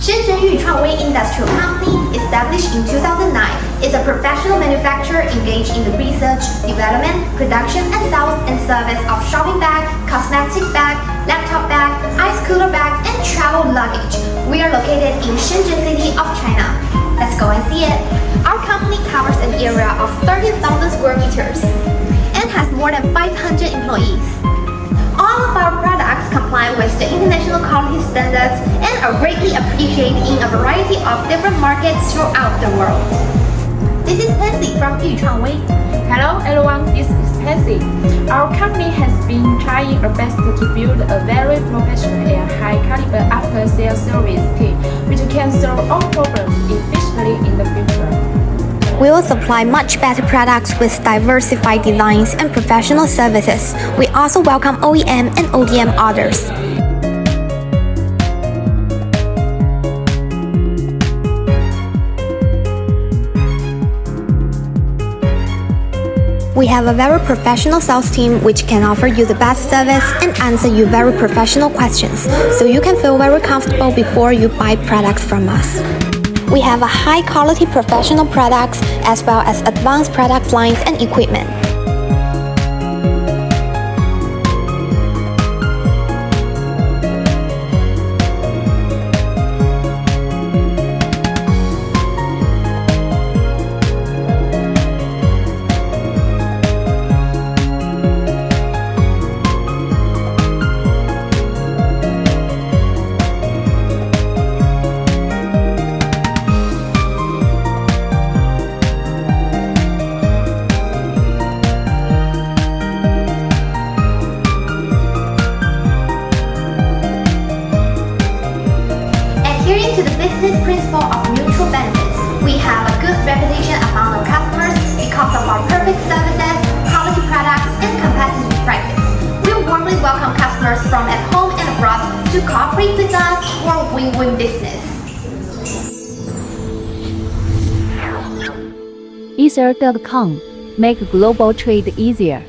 Shenzhen Chuang Wei Industrial Company, established in 2009, is a professional manufacturer engaged in the research, development, production, and sales and service of shopping bag, cosmetic bag, laptop bag, ice cooler bag, and travel luggage. We are located in Shenzhen City of China. Let's go and see it. Our company covers an area of 13,000 square meters and has more than 500 employees. All of our products comply with the international quality standards and are greatly appreciated in a variety of different markets throughout the world. This is Pansy from Chuang Wei. Hello everyone, this is Pansy. Our company has been trying our best to build a very professional and high caliber after-sales service team which can solve all problems efficiently in the future. We will supply much better products with diversified designs and professional services. We also welcome OEM and ODM orders. We have a very professional sales team which can offer you the best service and answer you very professional questions, so you can feel very comfortable before you buy products from us. We have a high-quality professional products as well as advanced product lines and equipment. Adhering to the business principle of mutual benefits, we have a good reputation among our customers because of our perfect services, quality products, and competitive prices. We warmly welcome customers from at home and abroad to cooperate with us for win-win business. Ether.com. Make global trade easier.